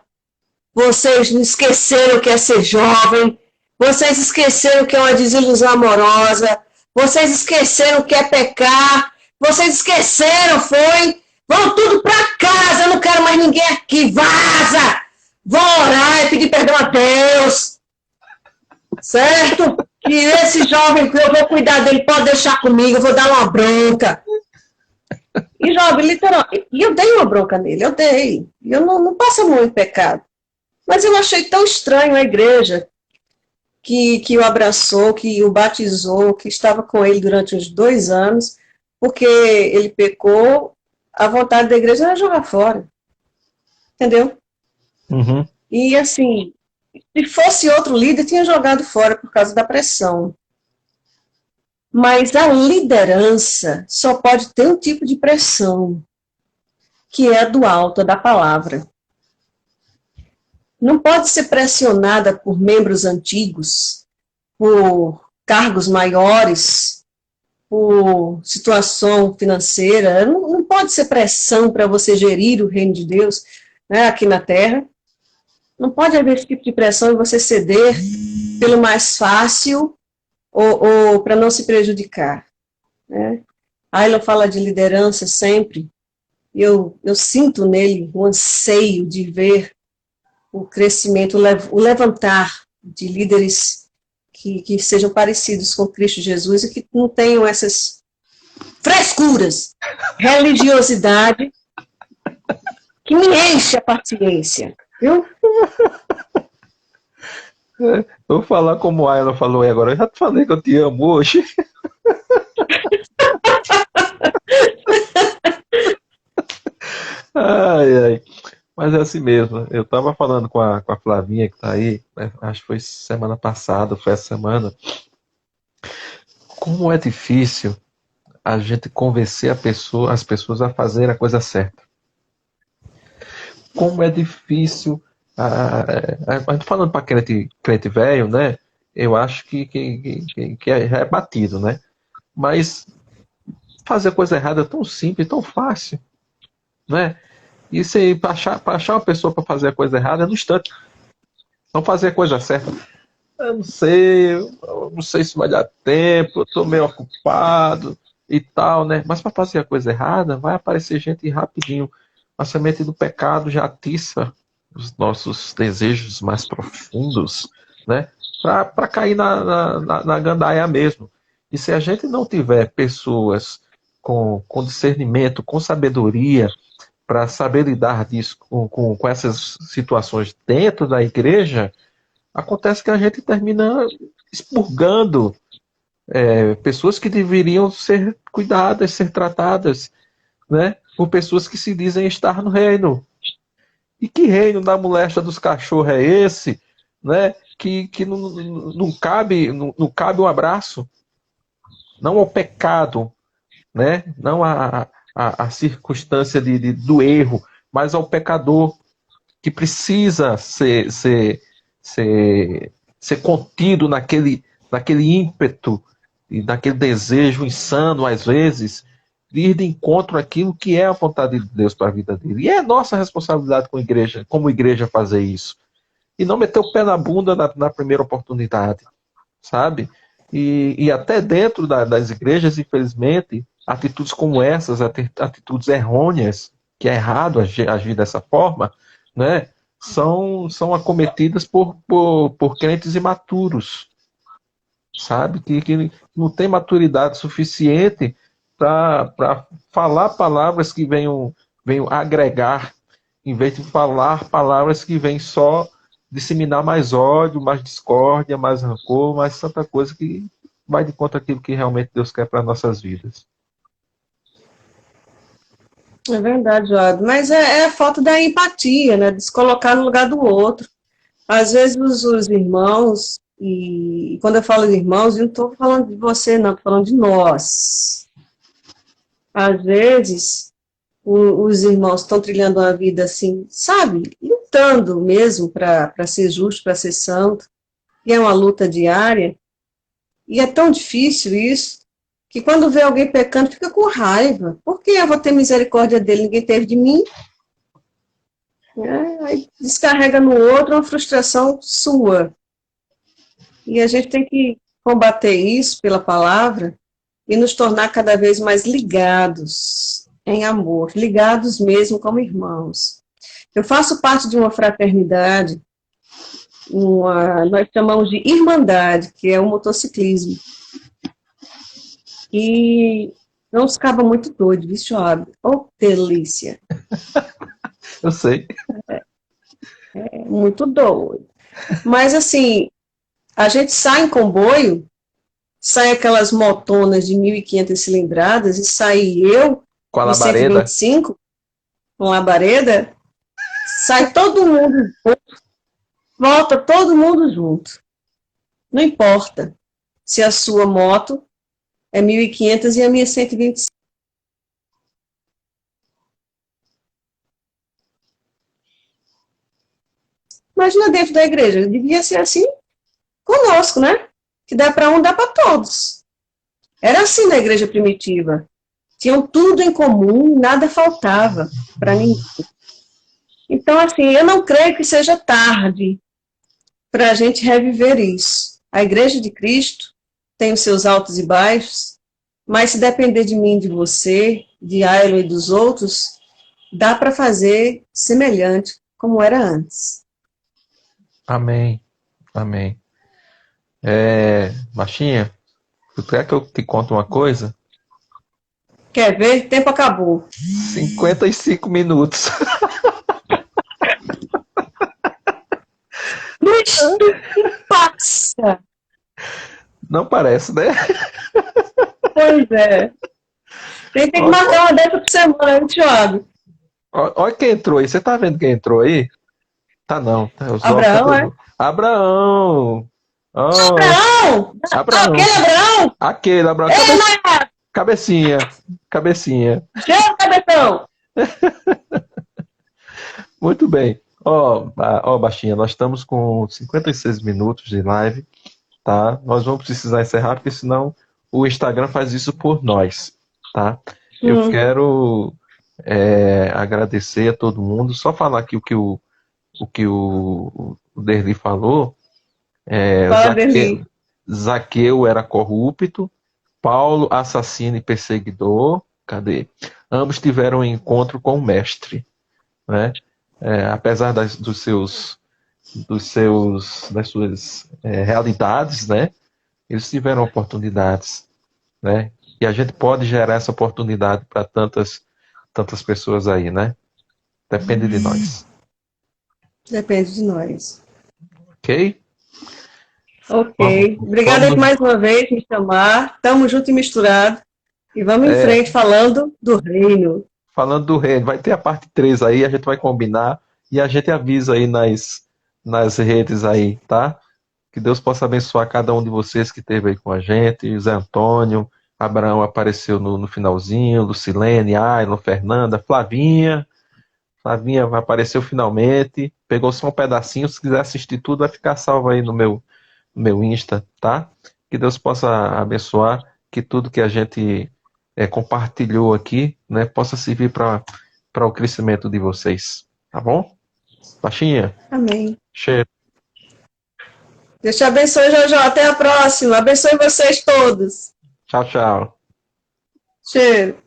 Vocês não esqueceram o que é ser jovem. Vocês esqueceram o que é uma desilusão amorosa. Vocês esqueceram o que é pecar. Vocês esqueceram, foi? Vão tudo para casa, eu não quero mais ninguém aqui. Vaza! Vou orar e pedir perdão a Deus. Certo? Que esse jovem que eu vou cuidar dele, pode deixar comigo, eu vou dar uma bronca. E jovem, literalmente, e eu dei uma bronca nele, eu dei. E eu não passo a mão em pecado. Mas eu achei tão estranho a igreja que o abraçou, que o batizou, que estava com ele durante uns 2 anos, porque ele pecou, a vontade da igreja era jogar fora. Entendeu? Uhum. E assim, se fosse outro líder, tinha jogado fora por causa da pressão. Mas a liderança só pode ter um tipo de pressão, que é a do alto, da palavra. não pode ser pressionada por membros antigos, por cargos maiores, por situação financeira. Não pode ser pressão para você gerir o reino de Deus, né, aqui na Terra. Não pode haver esse tipo de pressão e você ceder pelo mais fácil ou para não se prejudicar. Né? Ayla fala de liderança sempre, e eu sinto nele o anseio de ver o crescimento, o levantar de líderes que sejam parecidos com Cristo Jesus e que não tenham essas frescuras, religiosidade, que me enche a paciência, viu? Vou falar como a Ayla falou aí agora. Eu já te falei que eu te amo hoje. Ai, ai. Mas é assim mesmo. Eu estava falando com a Flavinha que está aí, né? Acho que foi semana passada, foi essa semana. Como é difícil a gente convencer as pessoas a fazer a coisa certa. Como é difícil. A gente falando para crente velho, né? Eu acho que é batido, né? Mas fazer a coisa errada é tão simples, tão fácil, né? Isso aí, para achar uma pessoa para fazer a coisa errada é no instante. Não fazer a coisa certa. Eu não sei se vai dar tempo, eu estou meio ocupado e tal, né? Mas para fazer a coisa errada, vai aparecer gente rapidinho. A semente do pecado já atiça os nossos desejos mais profundos, né? Para cair na gandaia mesmo. E se a gente não tiver pessoas com discernimento, com sabedoria, para saber lidar disso, com essas situações dentro da igreja, acontece que a gente termina expurgando pessoas que deveriam ser cuidadas, ser tratadas, né, por pessoas que se dizem estar no reino. E que reino da moléstia dos cachorros é esse, né, que não cabe, não cabe um abraço, não ao pecado, né, não a circunstância do erro, mas ao pecador que precisa ser contido naquele ímpeto e naquele desejo insano, às vezes, de ir de encontro àquilo que é a vontade de Deus para a vida dele. E é nossa responsabilidade como igreja, fazer isso. E não meter o pé na bunda na primeira oportunidade, sabe? E até dentro das igrejas, infelizmente, atitudes como essas, atitudes errôneas, que é errado agir dessa forma, né, são acometidas por crentes imaturos, sabe? Que não tem maturidade suficiente para falar palavras que venham agregar, em vez de falar palavras que vêm só disseminar mais ódio, mais discórdia, mais rancor, mais tanta coisa que vai de conta aquilo que realmente Deus quer para nossas vidas. É verdade, Joado. Mas é a falta da empatia, né? De se colocar no lugar do outro. Às vezes os irmãos, e quando eu falo de irmãos, eu não estou falando de você, não, estou falando de nós. Às vezes, os irmãos estão trilhando uma vida assim, sabe? Lutando mesmo para ser justo, para ser santo, e é uma luta diária, e é tão difícil isso, que quando vê alguém pecando, fica com raiva. Por que eu vou ter misericórdia dele? Ninguém teve de mim? Aí descarrega no outro uma frustração sua. E a gente tem que combater isso pela palavra e nos tornar cada vez mais ligados em amor, ligados mesmo como irmãos. Eu faço parte de uma fraternidade, nós chamamos de Irmandade, que é o motociclismo. E não ficava muito doido, bicho, oh, delícia. Eu sei. Muito doido. Mas, assim, a gente sai em comboio, sai aquelas motonas de 1.500 cilindradas, e sai eu, Com a de labareda. 125, com labareda, sai todo mundo junto, volta todo mundo junto. Não importa se a sua moto é 1.500 e a minha 125. imagina dentro da igreja, devia ser assim conosco, né? Que dá para um, dá para todos. Era assim na igreja primitiva. Tinham tudo em comum, nada faltava para ninguém. Então, assim, eu não creio que seja tarde para a gente reviver isso. A igreja de Cristo tem os seus altos e baixos, mas se depender de mim, de você, de Ailo e dos outros, dá para fazer semelhante como era antes. Amém. Amém. Baixinha, tu quer que eu te conte uma coisa? Quer ver? Tempo acabou. 55 minutos. Mas que passa! Não parece, né? Pois é. Tem que marcar uma dessa por semana, hein, Thiago? Olha quem entrou aí. Você tá vendo quem entrou aí? Tá não. Tá, Abraão, é? Abraão! Oh, Abraão! Abraão! Aquele Abraão! Aquele Abraão. Ei, Maia! Cabecinha. Cabecinha. Chega, cabeção! Muito bem. Ó, Baixinha, nós estamos com 56 minutos de live, tá? Nós vamos precisar encerrar, porque senão o Instagram faz isso por nós, tá? Eu quero agradecer a todo mundo. Só falar aqui o que o Derli falou. Fala, Derli. Zaqueu era corrupto, Paulo assassino e perseguidor. Cadê? Ambos tiveram um encontro com o mestre, né? Apesar das suas realidades, né? Eles tiveram oportunidades, né? E a gente pode gerar essa oportunidade para tantas pessoas aí, né? Depende de nós. Depende de nós. Ok? Ok. Obrigada mais uma vez por me chamar. Tamo junto e misturado. E vamos em frente falando do reino. Falando do reino, vai ter a parte 3 aí, a gente vai combinar e a gente avisa aí nas redes aí, tá? Que Deus possa abençoar cada um de vocês que esteve aí com a gente. Zé Antônio, Abraão apareceu no finalzinho, Lucilene, Ailon, Fernanda, Flavinha. Flavinha apareceu finalmente. Pegou só um pedacinho. Se quiser assistir tudo, vai ficar salvo aí no meu Insta, tá? Que Deus possa abençoar, que tudo que a gente compartilhou aqui, né, possa servir para o crescimento de vocês, tá bom? Baixinha? Amém. Cheiro. Deus te abençoe, Jojo. Até a próxima. Abençoe vocês todos. Tchau, tchau. Cheiro.